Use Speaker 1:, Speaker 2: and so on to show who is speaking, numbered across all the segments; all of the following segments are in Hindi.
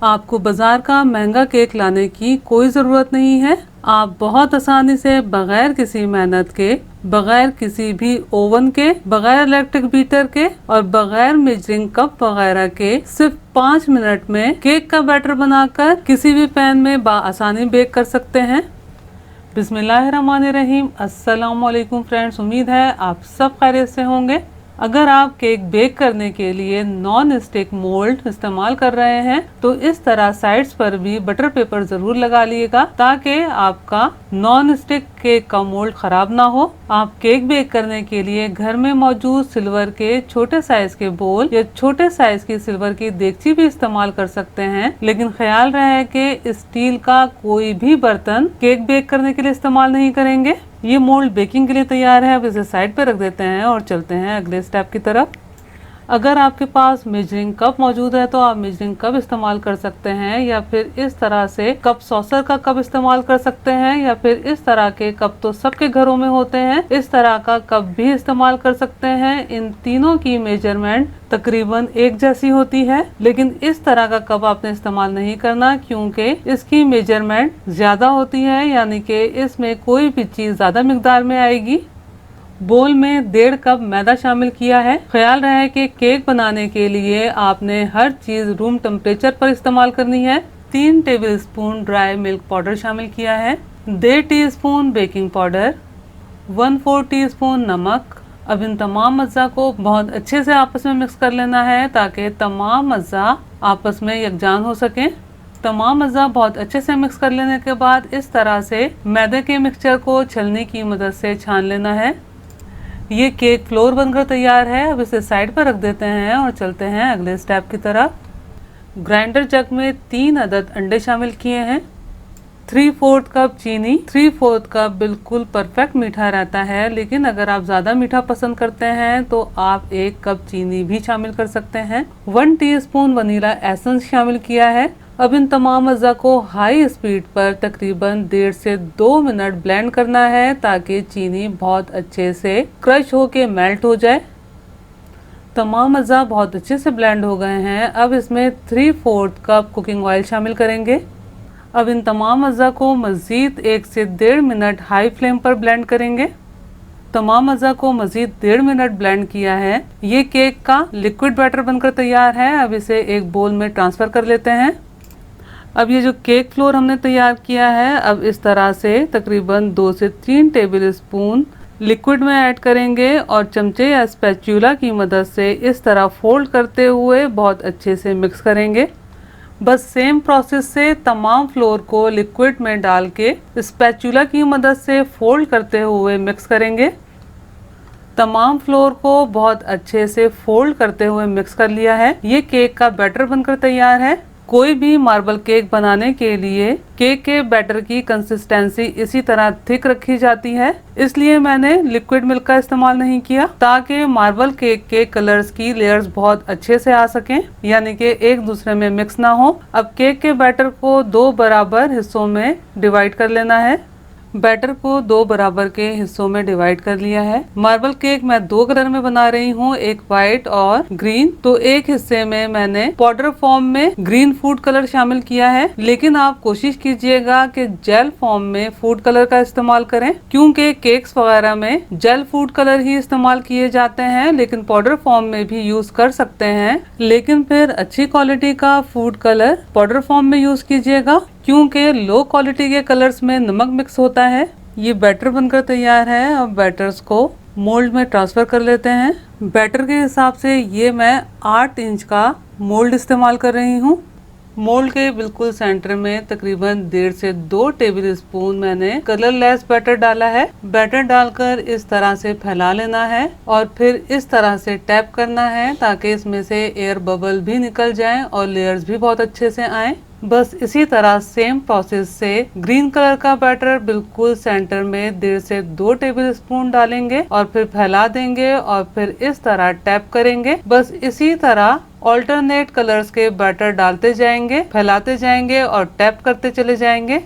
Speaker 1: आपको बाजार का महंगा केक लाने की कोई ज़रूरत नहीं है। आप बहुत आसानी से बगैर किसी मेहनत के, बगैर किसी भी ओवन के, बगैर इलेक्ट्रिक बीटर के और बगैर मेजरिंग कप वगैरह के सिर्फ 5 मिनट में केक का बैटर बनाकर किसी भी पैन में आसानी बेक कर सकते हैं। बिस्मिल्लाहिर्रहमानिर्रहीम। अस्सलाम वालेकुम फ्रेंड्स, उम्मीद है आप सब खैरियत से होंगे। अगर आप केक बेक करने के लिए नॉन स्टिक मोल्ड इस्तेमाल कर रहे हैं तो इस तरह साइड्स पर भी बटर पेपर ज़रूर लगा लीजिएगा ताकि आपका नॉन स्टिक केक का मोल्ड ख़राब ना हो। आप केक बेक करने के लिए घर में मौजूद सिल्वर के छोटे साइज के बोल या छोटे साइज की सिल्वर की देगची भी इस्तेमाल कर सकते हैं, लेकिन ख्याल रहे कि स्टील का कोई भी बर्तन केक बेक करने के लिए इस्तेमाल नहीं करेंगे। ये मोल्ड बेकिंग के लिए तैयार है। अब इसे साइड पे रख देते हैं और चलते हैं अगले स्टेप की तरफ। अगर आपके पास मेजरिंग कप मौजूद है तो आप मेजरिंग कप इस्तेमाल कर सकते हैं, या फिर इस तरह से कप सॉसर का कप इस्तेमाल कर सकते हैं, या फिर इस तरह के कप तो सबके घरों में होते हैं, इस तरह का कप भी इस्तेमाल कर सकते हैं। इन तीनों की मेजरमेंट तकरीबन एक जैसी होती है, लेकिन इस तरह का कप आपने इस्तेमाल नहीं करना क्योंकि इसकी मेजरमेंट ज्यादा होती है, यानी कि इसमें कोई भी चीज ज्यादा मिकदार में आएगी। बोल में 1.5 कप मैदा शामिल किया है। ख्याल रहे कि केक बनाने के लिए आपने हर चीज रूम टेम्परेचर पर इस्तेमाल करनी है। 3 टेबलस्पून ड्राई मिल्क पाउडर शामिल किया है, 1.5 टीस्पून बेकिंग पाउडर, 1/4 टीस्पून नमक। अब इन तमाम अज्जा को बहुत अच्छे से आपस में मिक्स कर लेना है ताकि तमाम अज्जा आपस में यकजान हो सकें। तमाम अज्जा बहुत अच्छे से मिक्स कर लेने के बाद इस तरह से मैदे के मिक्सचर को छलनी की मदद से छान लेना है। ये केक फ्लोर बनकर तैयार है। अब इसे साइड पर रख देते हैं और चलते हैं अगले स्टेप की तरफ। ग्राइंडर जग में 3 अदद अंडे शामिल किए हैं, 3/4 कप चीनी। 3/4 कप बिल्कुल परफेक्ट मीठा रहता है, लेकिन अगर आप ज़्यादा मीठा पसंद करते हैं तो आप 1 कप चीनी भी शामिल कर सकते हैं। 1 टीस्पून वनीला एसेंस शामिल किया है। अब इन तमाम अज्जा को हाई स्पीड पर तकरीबन 1.5 से 2 मिनट ब्लेंड करना है ताकि चीनी बहुत अच्छे से क्रश होके मेल्ट हो जाए। तमाम अज्जा बहुत अच्छे से ब्लेंड हो गए हैं। अब इसमें 3/4 कप कुकिंग ऑयल शामिल करेंगे। अब इन तमाम अज्जा को मज़ीद 1 से 1.5 मिनट हाई फ्लेम पर ब्लेंड करेंगे। तमाम अज्जा को मज़ीद 1.5 मिनट ब्लेंड किया है। ये केक का लिक्विड बैटर बनकर तैयार है। अब इसे एक बोल में ट्रांसफ़र कर लेते हैं। अब ये जो केक फ्लोर हमने तैयार किया है, अब इस तरह से तकरीबन 2 से 3 टेबलस्पून लिक्विड में ऐड करेंगे और चमचे या स्पैचुला की मदद से इस तरह फोल्ड करते हुए बहुत अच्छे से मिक्स करेंगे। बस सेम प्रोसेस से तमाम फ्लोर को लिक्विड में डाल के स्पैचुला की मदद से फोल्ड करते हुए मिक्स करेंगे। तमाम फ्लोर को बहुत अच्छे से फोल्ड करते हुए मिक्स कर लिया है। ये केक का बैटर बनकर तैयार है। कोई भी मार्बल केक बनाने के लिए केक के बैटर की कंसिस्टेंसी इसी तरह थिक रखी जाती है, इसलिए मैंने लिक्विड मिल्क का इस्तेमाल नहीं किया ताकि मार्बल केक के कलर्स की लेयर्स बहुत अच्छे से आ सकें, यानी कि एक दूसरे में मिक्स ना हो। अब केक के बैटर को 2 बराबर हिस्सों में डिवाइड कर लेना है। बैटर को 2 बराबर के हिस्सों में डिवाइड कर लिया है। मार्बल केक मैं 2 कलर में बना रही हूँ, एक वाइट और ग्रीन। तो एक हिस्से में मैंने पाउडर फॉर्म में ग्रीन फूड कलर शामिल किया है, लेकिन आप कोशिश कीजिएगा कि जेल फॉर्म में फूड कलर का इस्तेमाल करें क्योंकि केक्स वगैरह में जेल फूड कलर ही इस्तेमाल किए जाते हैं, लेकिन पाउडर फॉर्म में भी यूज कर सकते हैं। लेकिन फिर अच्छी क्वालिटी का फूड कलर पाउडर फॉर्म में यूज कीजिएगा क्योंकि लो क्वालिटी के कलर्स में नमक मिक्स होता है। ये बैटर बनकर तैयार है। अब बैटर्स को मोल्ड में ट्रांसफ़र कर लेते हैं। बैटर के हिसाब से ये मैं 8 इंच का मोल्ड इस्तेमाल कर रही हूँ। मोल्ड के बिल्कुल सेंटर में तकरीबन 1.5 से 2 टेबलस्पून मैंने कलरलेस बैटर डाला है। बैटर डालकर इस तरह से फैला लेना है और फिर इस तरह से टैप करना है ताकि इसमें से एयर बबल भी निकल जाएं और लेयर्स भी बहुत अच्छे से आएं। बस इसी तरह सेम प्रोसेस से ग्रीन कलर का बैटर बिल्कुल सेंटर में 1.5 से 2 टेबलस्पून डालेंगे और फिर फैला देंगे और फिर इस तरह टैप करेंगे। बस इसी तरह ऑल्टरनेट कलर्स के बैटर डालते जाएंगे, फैलाते जाएंगे और टैप करते चले जाएंगे।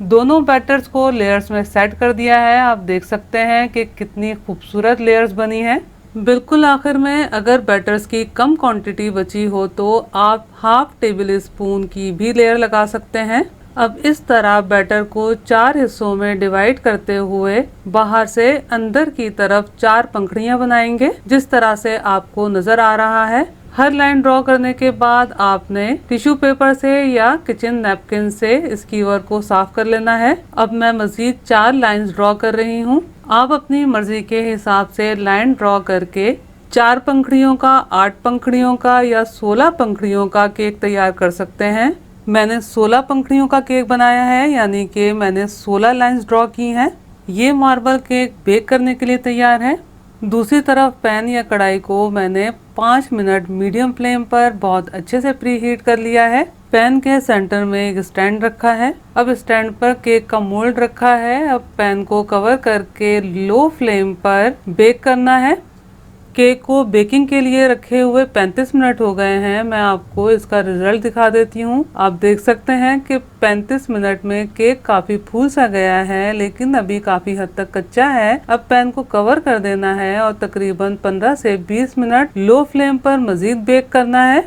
Speaker 1: दोनों बैटर्स को लेयर्स में सेट कर दिया है। आप देख सकते हैं कि कितनी खूबसूरत लेयर्स बनी है। बिल्कुल आखिर में अगर बैटर्स की कम क्वांटिटी बची हो तो आप हाफ टेबल स्पून की भी लेयर लगा सकते हैं। अब इस तरह बैटर को 4 हिस्सों में डिवाइड करते हुए बाहर से अंदर की तरफ 4 पंखुड़ियां बनाएंगे, जिस तरह से आपको नजर आ रहा है। हर लाइन ड्रॉ करने के बाद आपने टिश्यू पेपर से या किचन नैपकिन से स्कीवर को साफ कर लेना है। अब मैं मजीद 4 लाइंस ड्रॉ कर रही हूँ। आप अपनी मर्जी के हिसाब से लाइन ड्रॉ करके 4 पंखुड़ियों का, 8 पंखुड़ियों का या 16 पंखुड़ियों का केक तैयार कर सकते हैं। मैंने 16 पंखुड़ियों का केक बनाया है, यानी कि मैंने 16 लाइंस ड्रॉ की हैं। ये मार्बल केक बेक करने के लिए तैयार है। दूसरी तरफ पैन या कढ़ाई को मैंने 5 मिनट मीडियम फ्लेम पर बहुत अच्छे से प्री हीट कर लिया है। पैन के सेंटर में एक स्टैंड रखा है। अब स्टैंड पर केक का मोल्ड रखा है। अब पैन को कवर करके लो फ्लेम पर बेक करना है। केक को बेकिंग के लिए रखे हुए 35 मिनट हो गए हैं। मैं आपको इसका रिजल्ट दिखा देती हूँ। आप देख सकते हैं कि 35 मिनट में केक काफी फूल सा गया है, लेकिन अभी काफी हद तक कच्चा है। अब पैन को कवर कर देना है और तकरीबन 15 से 20 मिनट लो फ्लेम पर मजीद बेक करना है।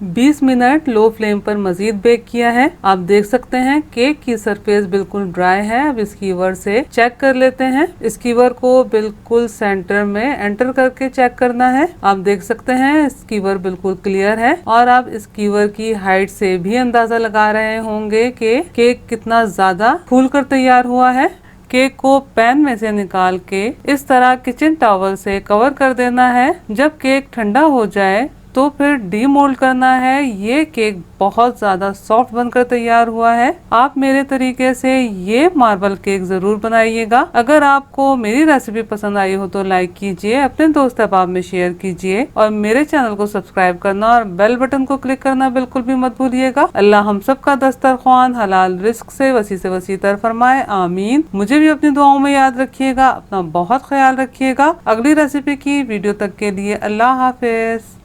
Speaker 1: 20 मिनट लो फ्लेम पर मजीद बेक किया है। आप देख सकते हैं केक की सरफेस बिल्कुल ड्राई है। अब स्कीवर से चेक कर लेते हैं। स्कीवर को बिल्कुल सेंटर में एंटर करके चेक करना है। आप देख सकते हैं स्कीवर बिल्कुल क्लियर है और आप स्कीवर की हाइट से भी अंदाजा लगा रहे होंगे कि केक कितना ज्यादा फूल कर तैयार हुआ है। केक को पैन में से निकाल के इस तरह किचन टॉवल से कवर कर देना है। जब केक ठंडा हो जाए तो फिर डीमोल्ड करना है। ये केक बहुत ज्यादा सॉफ्ट बनकर तैयार हुआ है। आप मेरे तरीके से ये मार्बल केक जरूर बनाइएगा। अगर आपको मेरी रेसिपी पसंद आई हो तो लाइक कीजिए, अपने दोस्त अहबाब में शेयर कीजिए और मेरे चैनल को सब्सक्राइब करना और बेल बटन को क्लिक करना बिल्कुल भी मत भूलिएगा। अल्लाह हम सब का दस्तरख्वान हलाल रिस्क से वसी तर फरमाए, आमीन। मुझे भी अपनी दुआओं में याद रखिएगा। अपना बहुत ख्याल रखिएगा। अगली रेसिपी की वीडियो तक के लिए अल्लाह हाफिज।